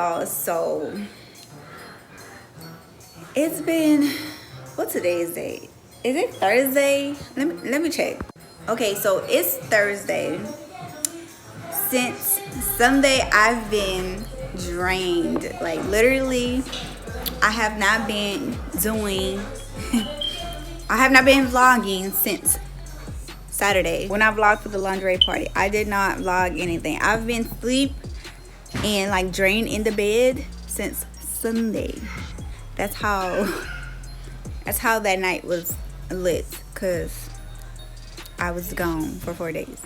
y'all. So it's been, what today's date? Is it Thursday? Let me check. Okay, so it's Thursday. Since Sunday, I've been drained. Like literally, I have not been doing I have not been vlogging since Saturday when I vlogged for the lingerie party. I did not vlog anything. I've been asleep and like drained in the bed since Sunday. That's how that night was lit, because I was gone for 4 days.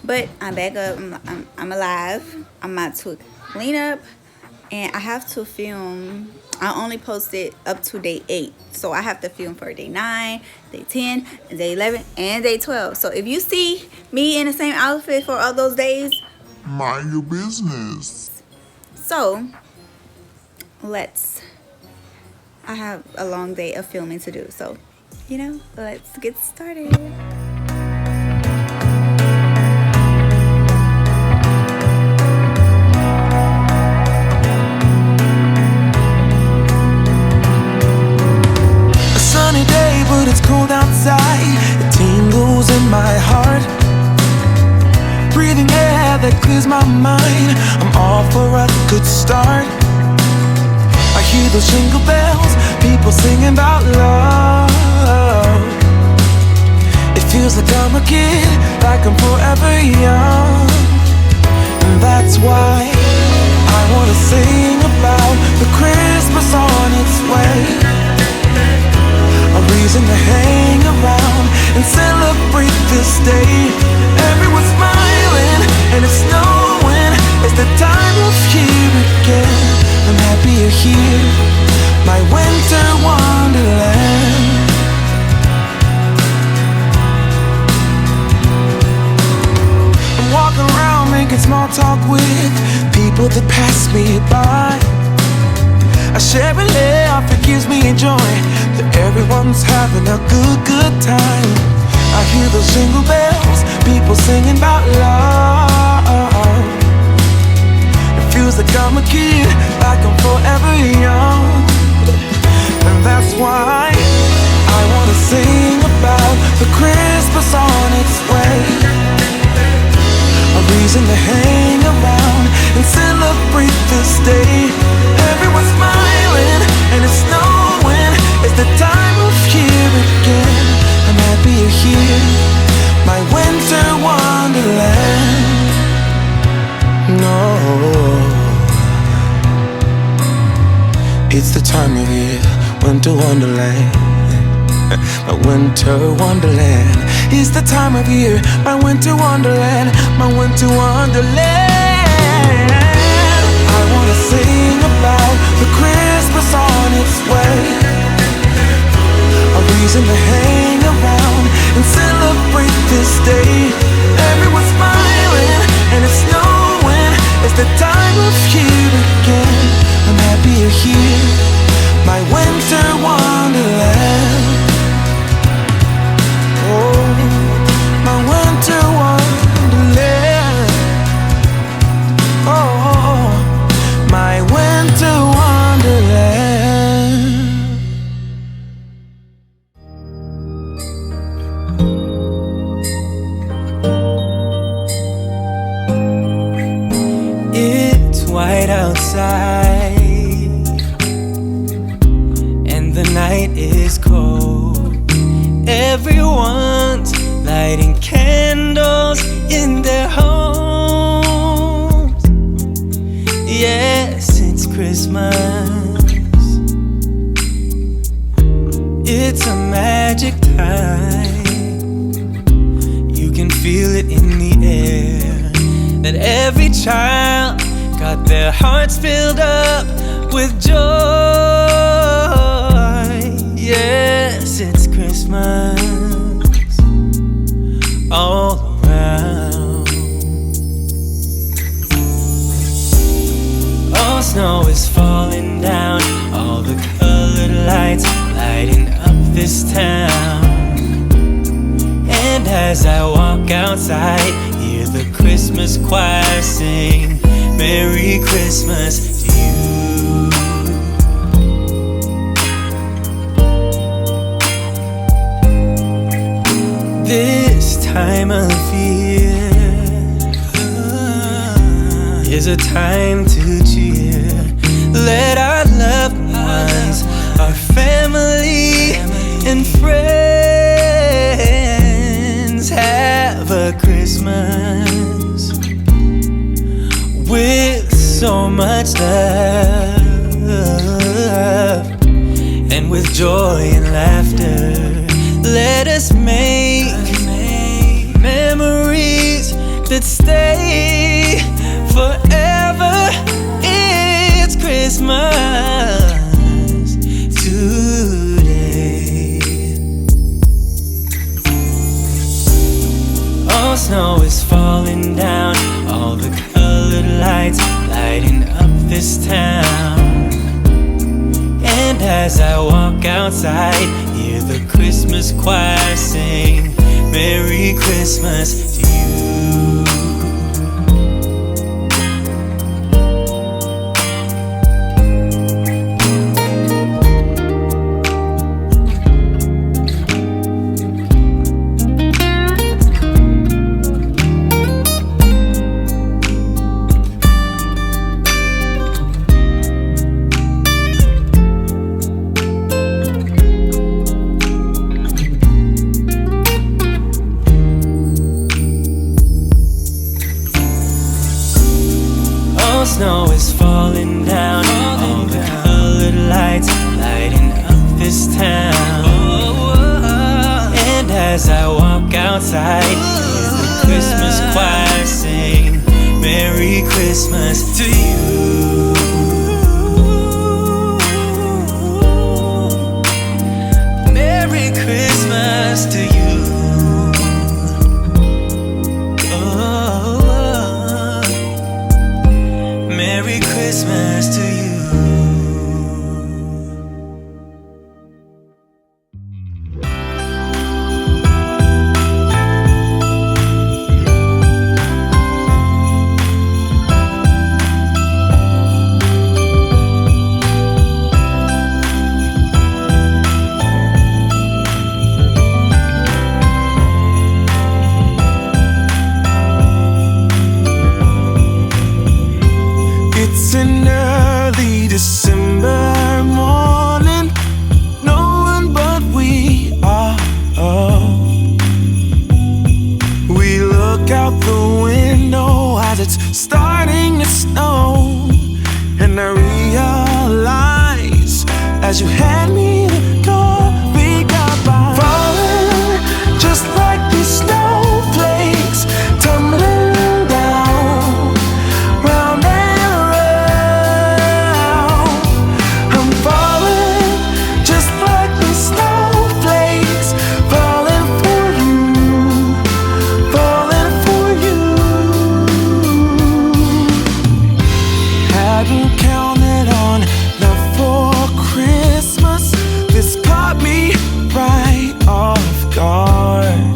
But I'm back up. I'm alive. I'm about to clean up, and I have to film. I only posted up to day 8, so I have to film for day 9, day 10, day 11, and day 12. So if you see me in the same outfit for all those days, mind your business. So I have a long day of filming to do, so you know, let's get started. But it's cold outside, it tingles in my heart. Breathing air that clears my mind, I'm all for a good start. I hear those jingle bells, people singing about love. It feels like I'm a kid, like I'm forever young. And that's why I wanna sing about the Christmas on its way. A reason to hang around and celebrate this day. Everyone's smiling and it's snowing. It's the time of year again. I'm happy you're here, my winter wonderland. I'm walking around making small talk with people that pass me by. I share a laugh, it gives me joy that everyone's having a good time. I hear those jingle bells, people singing about love. It feels like I'm a kid, like I'm forever young. And that's why I wanna sing about the Christmas on its way. A reason to hang around and celebrate this day. Everyone's smiling and it's snowing. It's the time of year again. I'm happy you're here, my winter wonderland. No, it's the time of year, winter wonderland. My winter wonderland. It's the time of year, my winter wonderland, my winter wonderland. I wanna sing about the Christmas on its way. A reason to hang around and celebrate this day. Everyone's smiling and it's snowing. It's the time of year again. I'm happy you're here, my winter wonderland. Oh, my winter wonderland. Oh, my winter wonderland. It's white outside and the night is cold. Everyone's lighting candles in their homes. Yes, it's Christmas. It's a magic time. You can feel it in the air, that every child got their hearts filled up with joy. Yes, it's Christmas all around. All snow is falling down, all the colored lights lighting up this town. And as I walk outside, hear the Christmas choir sing Merry Christmas to you. a time to cheer. Let our loved ones, our family and friends have a Christmas with so much love, and with joy and laughter. Let us make memories that stay forever. It's Christmas today. All snow is falling down, all the colored lights lighting up this town. And as I walk outside, hear the Christmas choir sing Merry Christmas to you. Snow is falling down, all the colored lights lighting up this town. And as I walk outside, hear the Christmas choir sing Merry Christmas to you. Merry Christmas to you. Merry Christmas to you. It's an early December morning, no one but we are. We look out the window as it's starting to snow, and I realize as you hand me the coffee cup, I'm falling just like these snowflakes tumbling down round and round. I'm falling just like these snowflakes, falling for you, falling for you. Hadn't counted on love for Christmas. This caught me right off guard,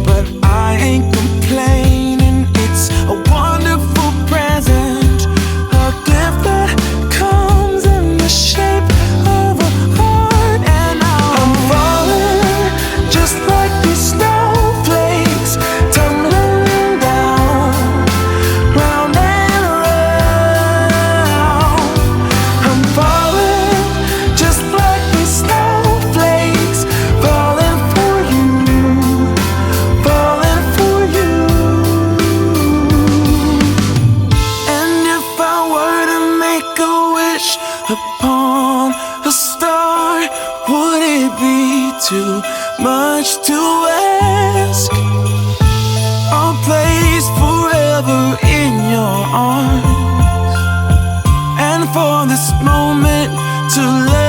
but I ain't complaining. It's a wonderful present, a gift that comes in the shape of a heart. And I'm falling just like these snowflakes tumbling down round and round. I'm falling just like these snowflakes, falling for you, falling for you. And if I were to make a wish upon a star, would it be too much to ask? A place forever in your arms, and for this moment to let